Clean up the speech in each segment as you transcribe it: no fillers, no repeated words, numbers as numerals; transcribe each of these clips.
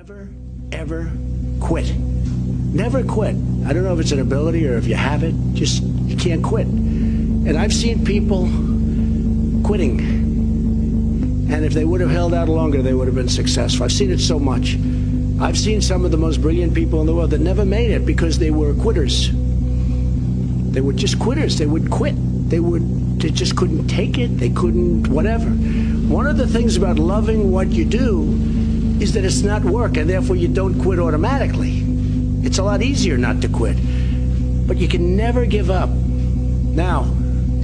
Never, ever quit. Never quit. I don't know if it's an ability or if you have it, just you can't quit. And I've seen people quitting. And if they would have held out longer, they would have been successful. I've seen it so much. I've seen some of the most brilliant people in the world that never made it because they were quitters. They were just quitters. They would quit. They just couldn't take it. They couldn't whatever. One of the things about loving what you do is that it's not work, and therefore you don't quit automatically. It's a lot easier not to quit. But you can never give up. Now,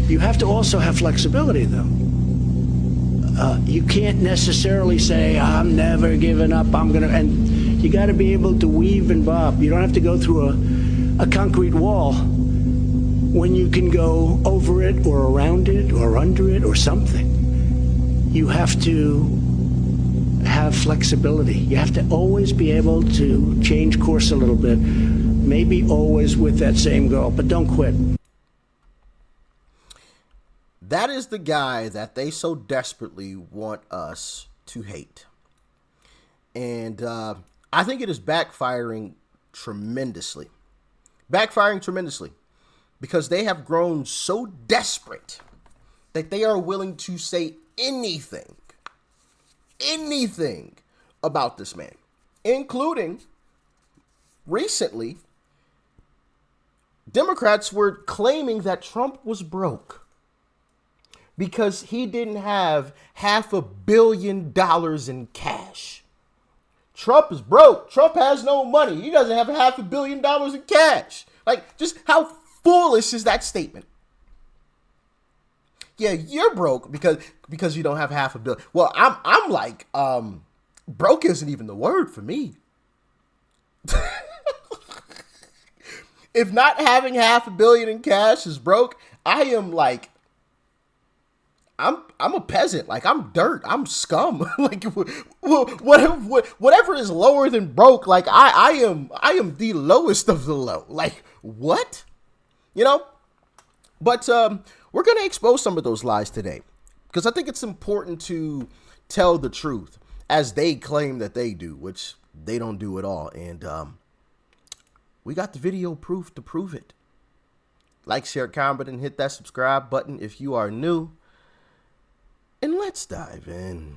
you have to also have flexibility, though. You can't necessarily say, I'm never giving up, and you got to be able to weave and bob. You don't have to go through a concrete wall when you can go over it or around it or under it or something. You have to have flexibility. You have to always be able to change course a little bit, maybe always with that same goal, but don't quit. That is the guy that they so desperately want us to hate. And I think it is backfiring tremendously. Because they have grown so desperate that they are willing to say anything about this man, including recently, Democrats were claiming that Trump was broke because he didn't have $500 million in cash. Trump is broke. Trump has no money. He doesn't have $500 million in cash. Like, just how foolish is that statement? Yeah, you're broke because you don't have $500 million. Well, I'm like, broke isn't even the word for me. If not having $500 million in cash is broke, I am like, I'm a peasant. Like, I'm dirt. I'm scum. Like, whatever is lower than broke, like I am the lowest of the low. Like, what? You know? But we're going to expose some of those lies today because I think it's important to tell the truth as they claim that they do, which they don't do at all. And we got the video proof to prove it. Like, share, comment, and hit that subscribe button if you are new. And let's dive in.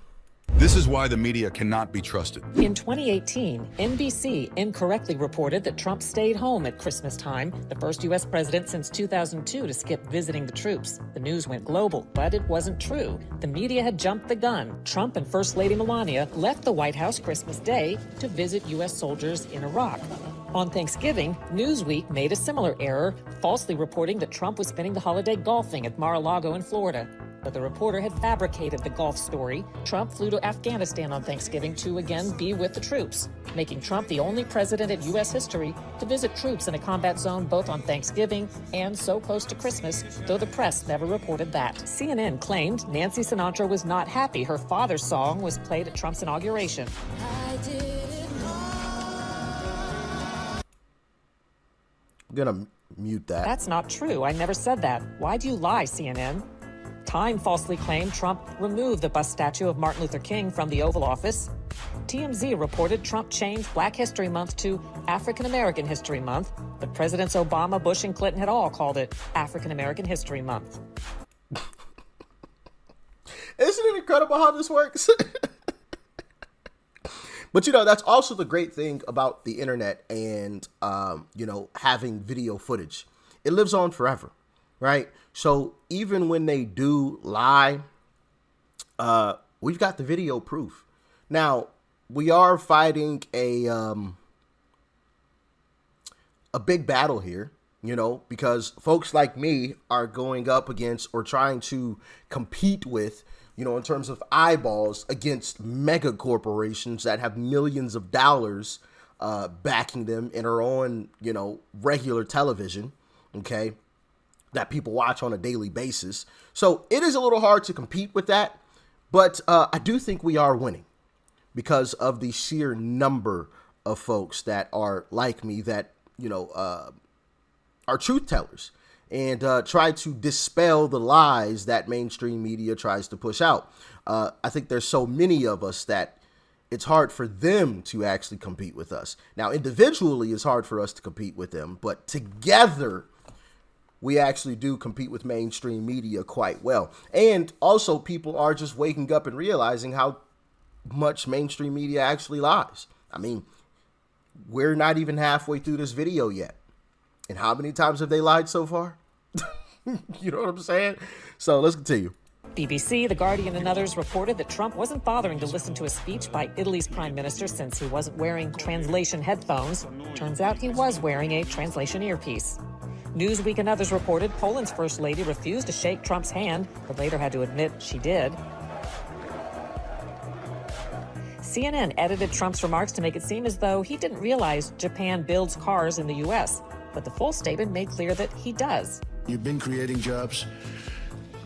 This is why the media cannot be trusted. In 2018, NBC incorrectly reported that Trump stayed home at Christmas time, the first U.S. president since 2002 to skip visiting the troops. The news went global, but it wasn't true. The media had jumped the gun. Trump and First Lady Melania left the White House Christmas Day to visit U.S. soldiers in Iraq. On Thanksgiving, Newsweek made a similar error, falsely reporting that Trump was spending the holiday golfing at Mar-a-Lago in Florida. But the reporter had fabricated the golf story. Trump flew to Afghanistan on Thanksgiving to again be with the troops, making Trump the only president in U.S. history to visit troops in a combat zone both on Thanksgiving and so close to Christmas, though the press never reported that. CNN claimed Nancy Sinatra was not happy her father's song was played at Trump's inauguration. I'm going to mute that. That's not true. I never said that. Why do you lie, CNN? Time falsely claimed Trump removed the bust statue of Martin Luther King from the Oval Office. TMZ reported Trump changed Black History Month to African American History Month, but Presidents Obama, Bush, and Clinton had all called it African American History Month. Isn't it incredible how this works? But, you know, that's also the great thing about the internet and, you know, having video footage. It lives on forever, right? So even when they do lie, we've got the video proof. Now, we are fighting a big battle here, you know, because folks like me are going up against or trying to compete with, you know, in terms of eyeballs against mega corporations that have millions of dollars backing them and are on, you know, regular television, okay, that people watch on a daily basis. So it is a little hard to compete with that, but I do think we are winning because of the sheer number of folks that are like me that, you know, are truth tellers and try to dispel the lies that mainstream media tries to push out. I think there's so many of us that it's hard for them to actually compete with us. Now, individually, it's hard for us to compete with them, but together, we actually do compete with mainstream media quite well. And also, people are just waking up and realizing how much mainstream media actually lies. I mean, we're not even halfway through this video yet. And how many times have they lied so far? You know what I'm saying? So let's continue. BBC, The Guardian, and others reported that Trump wasn't bothering to listen to a speech by Italy's prime minister since he wasn't wearing translation headphones. Turns out he was wearing a translation earpiece. Newsweek and others reported Poland's first lady refused to shake Trump's hand, but later had to admit she did. CNN edited Trump's remarks to make it seem as though he didn't realize Japan builds cars in the U.S., but the full statement made clear that he does. You've been creating jobs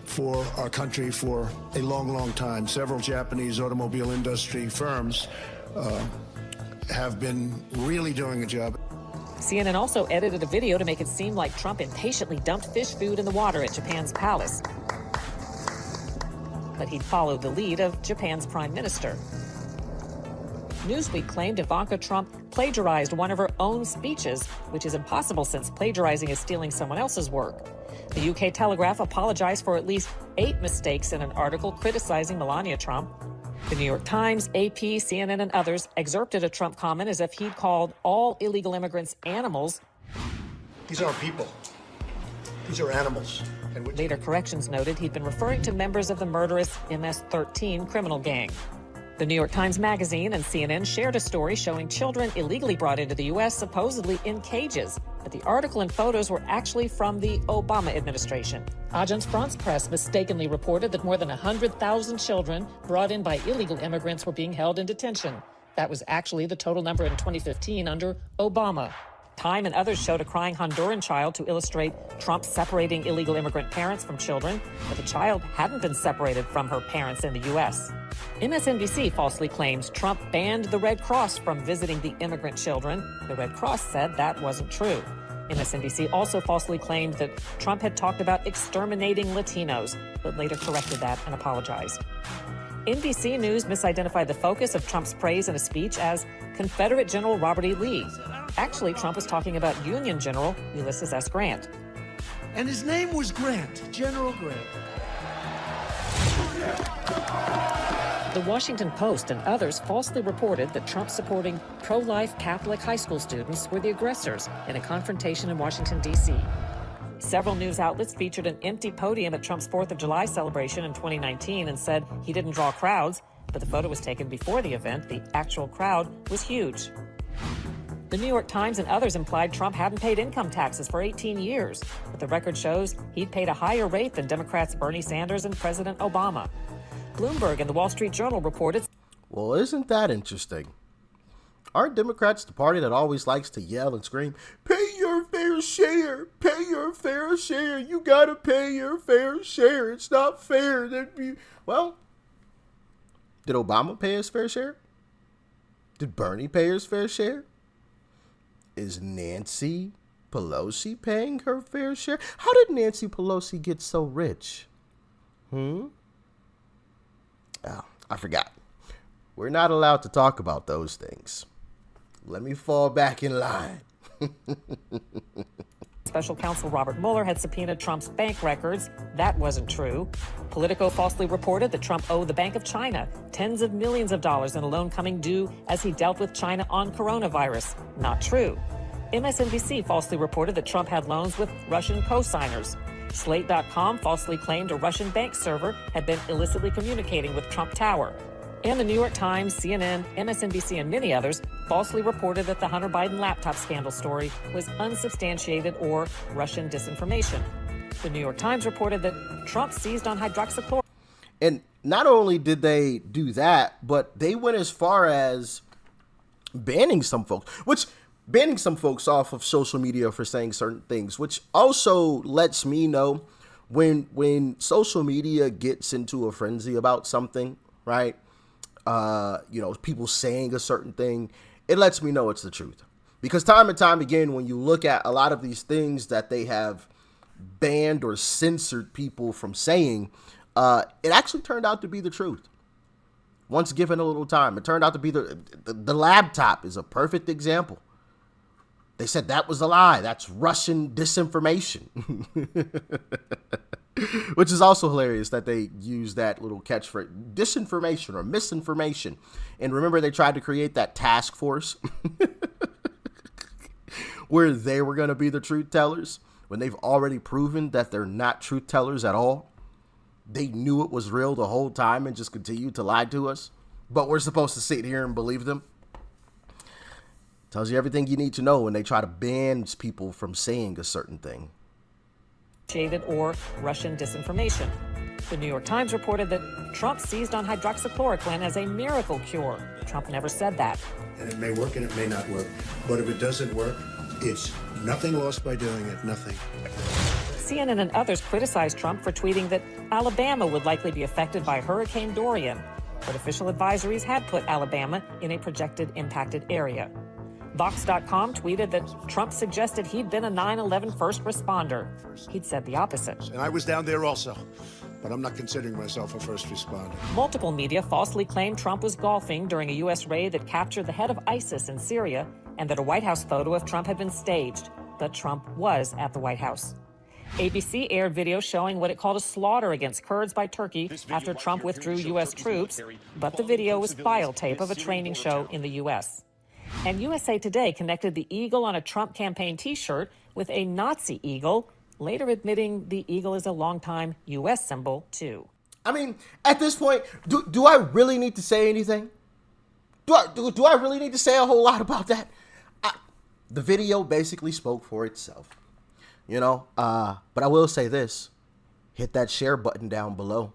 for our country for a long, long time. Several Japanese automobile industry firms have been really doing a job. CNN also edited a video to make it seem like Trump impatiently dumped fish food in the water at Japan's palace. But he'd followed the lead of Japan's prime minister. Newsweek claimed Ivanka Trump plagiarized one of her own speeches, which is impossible since plagiarizing is stealing someone else's work. The UK Telegraph apologized for at least 8 mistakes in an article criticizing Melania Trump. The New York Times, AP, CNN, and others excerpted a Trump comment as if he'd called all illegal immigrants animals. These aren't people. These are animals. Later corrections noted he'd been referring to members of the murderous MS-13 criminal gang. The New York Times Magazine and CNN shared a story showing children illegally brought into the U.S. supposedly in cages, but the article and photos were actually from the Obama administration. Agence France-Presse mistakenly reported that more than 100,000 children brought in by illegal immigrants were being held in detention. That was actually the total number in 2015 under Obama. Time and others showed a crying Honduran child to illustrate Trump separating illegal immigrant parents from children, but the child hadn't been separated from her parents in the U.S. MSNBC falsely claims Trump banned the Red Cross from visiting the immigrant children. The Red Cross said that wasn't true. MSNBC also falsely claimed that Trump had talked about exterminating Latinos, but later corrected that and apologized. NBC News misidentified the focus of Trump's praise in a speech as Confederate General Robert E. Lee. Actually, Trump was talking about Union General Ulysses S. Grant. And his name was Grant, General Grant. The Washington Post and others falsely reported that Trump supporting pro-life Catholic high school students were the aggressors in a confrontation in Washington, D.C. Several news outlets featured an empty podium at Trump's 4th of July celebration in 2019 and said he didn't draw crowds, but the photo was taken before the event. The actual crowd was huge. The New York Times and others implied Trump hadn't paid income taxes for 18 years, but the record shows he'd paid a higher rate than Democrats Bernie Sanders and President Obama. Bloomberg and the Wall Street Journal reported. Well, isn't that interesting? Aren't Democrats the party that always likes to yell and scream, pay your fair share, pay your fair share, you gotta pay your fair share, it's not fair that you... Well, did Obama pay his fair share? Did Bernie pay his fair share? Is Nancy Pelosi paying her fair share? How did Nancy Pelosi get so rich? Oh, I forgot. We're not allowed to talk about those things. Let me fall back in line. Special counsel Robert Mueller had subpoenaed Trump's bank records. That wasn't true. Politico falsely reported that Trump owed the Bank of China tens of millions of dollars in a loan coming due as he dealt with China on coronavirus. Not true. MSNBC falsely reported that Trump had loans with Russian co-signers. Slate.com falsely claimed a Russian bank server had been illicitly communicating with Trump Tower. And the New York Times, CNN, MSNBC, and many others falsely reported that the Hunter Biden laptop scandal story was unsubstantiated or Russian disinformation. The New York Times reported that Trump seized on hydroxychloroquine. And not only did they do that, but they went as far as banning some folks off of social media for saying certain things, which also lets me know when social media gets into a frenzy about something, right? People saying a certain thing, it lets me know it's the truth. Because time and time again, when you look at a lot of these things that they have banned or censored people from saying, it actually turned out to be the truth. once given a little time. It turned out to be the laptop is a perfect example. They said that was a lie. That's Russian disinformation. Which is also hilarious that they use that little catchphrase, disinformation or misinformation. And remember, they tried to create that task force where they were going to be the truth tellers when they've already proven that they're not truth tellers at all. They knew it was real the whole time and just continued to lie to us. But we're supposed to sit here and believe them. Tells you everything you need to know when they try to ban people from saying a certain thing. Or Russian disinformation. The New York Times reported that Trump seized on hydroxychloroquine as a miracle cure. Trump never said that. And it may work and it may not work. But if it doesn't work, it's nothing lost by doing it, nothing. CNN and others criticized Trump for tweeting that Alabama would likely be affected by Hurricane Dorian, but official advisories had put Alabama in a projected impacted area. Vox.com tweeted that Trump suggested he'd been a 9/11 first responder. He'd said the opposite. And I was down there also, but I'm not considering myself a first responder. Multiple media falsely claimed Trump was golfing during a U.S. raid that captured the head of ISIS in Syria and that a White House photo of Trump had been staged. But Trump was at the White House. ABC aired video showing what it called a slaughter against Kurds by Turkey after Trump withdrew U.S. troops, but the video was file tape of a training show in the U.S. And USA Today connected the eagle on a Trump campaign T-shirt with a Nazi eagle, later admitting the eagle is a longtime U.S. symbol, too. I mean, at this point, do I really need to say anything? Do I really need to say a whole lot about that? The video basically spoke for itself, you know. But I will say this: hit that share button down below.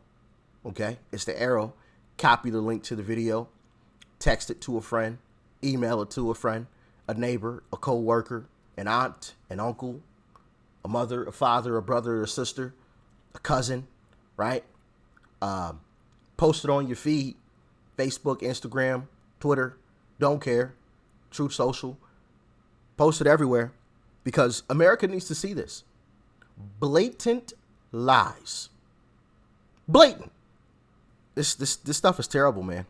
Okay, it's the arrow. Copy the link to the video, text it to a friend, email it to a friend, a neighbor, a co-worker, an aunt, an uncle, a mother, a father, a brother, a sister, a cousin, right? Post it on your feed, Facebook, Instagram, Twitter, don't care, Truth Social. Post it everywhere because America needs to see this. Blatant lies. Blatant. This stuff is terrible, man.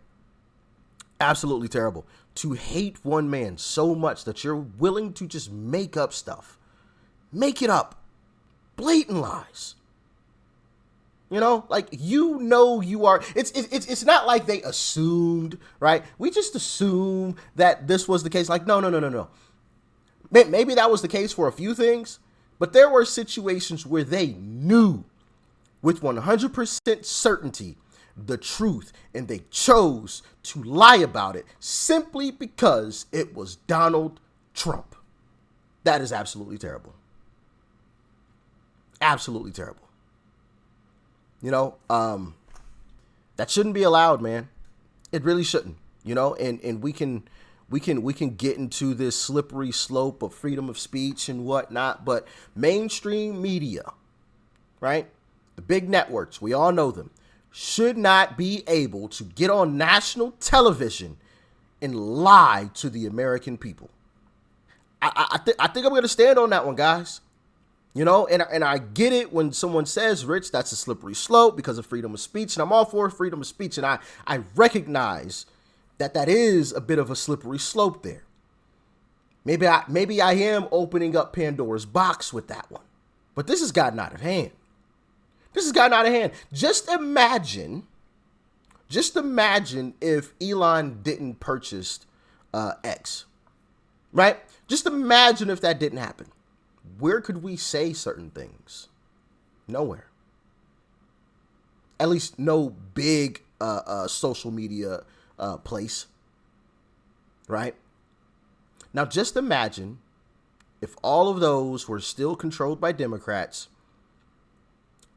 Absolutely terrible. To hate one man so much that you're willing to just make up stuff. Make it up. Blatant lies. You know, like, you are, it's not like they assumed, right? We just assume that this was the case. Like, no. Maybe that was the case for a few things, but there were situations where they knew with 100% certainty the truth, and they chose to lie about it simply because it was Donald Trump. That is absolutely terrible. Absolutely terrible. You know, that shouldn't be allowed, man. It really shouldn't, you know, and we can get into this slippery slope of freedom of speech and whatnot, but mainstream media, right? The big networks, we all know them, should not be able to get on national television and lie to the American people. I think I'm going to stand on that one, guys. You know, and I get it when someone says, Rich, that's a slippery slope because of freedom of speech, and I'm all for freedom of speech, and I recognize that is a bit of a slippery slope there. Maybe I am opening up Pandora's box with that one, but this has gotten out of hand. Just imagine if Elon didn't purchase X, right? Just imagine if that didn't happen. Where could we say certain things? Nowhere. At least no big social media place, right? Now just imagine if all of those were still controlled by Democrats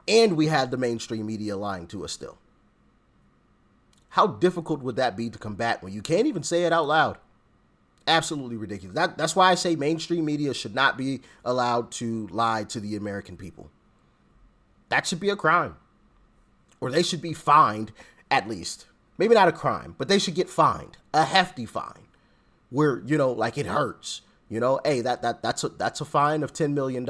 and we had the mainstream media lying to us still. How difficult would that be to combat when you can't even say it out loud? Absolutely ridiculous. That's why I say mainstream media should not be allowed to lie to the American people. That should be a crime. Or they should be fined, at least. Maybe not a crime, but they should get fined. A hefty fine. Where, you know, like it hurts. You know, hey, that's a fine of $10 million.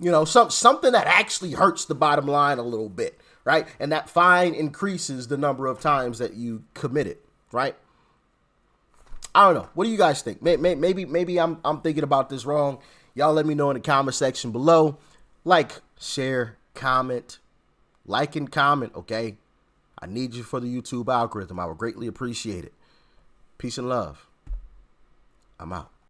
You know, something that actually hurts the bottom line a little bit, right? And that fine increases the number of times that you commit it, right? I don't know. What do you guys think? Maybe I'm thinking about this wrong. Y'all let me know in the comment section below. Like, share, comment, like and comment, okay? I need you for the YouTube algorithm. I would greatly appreciate it. Peace and love. I'm out.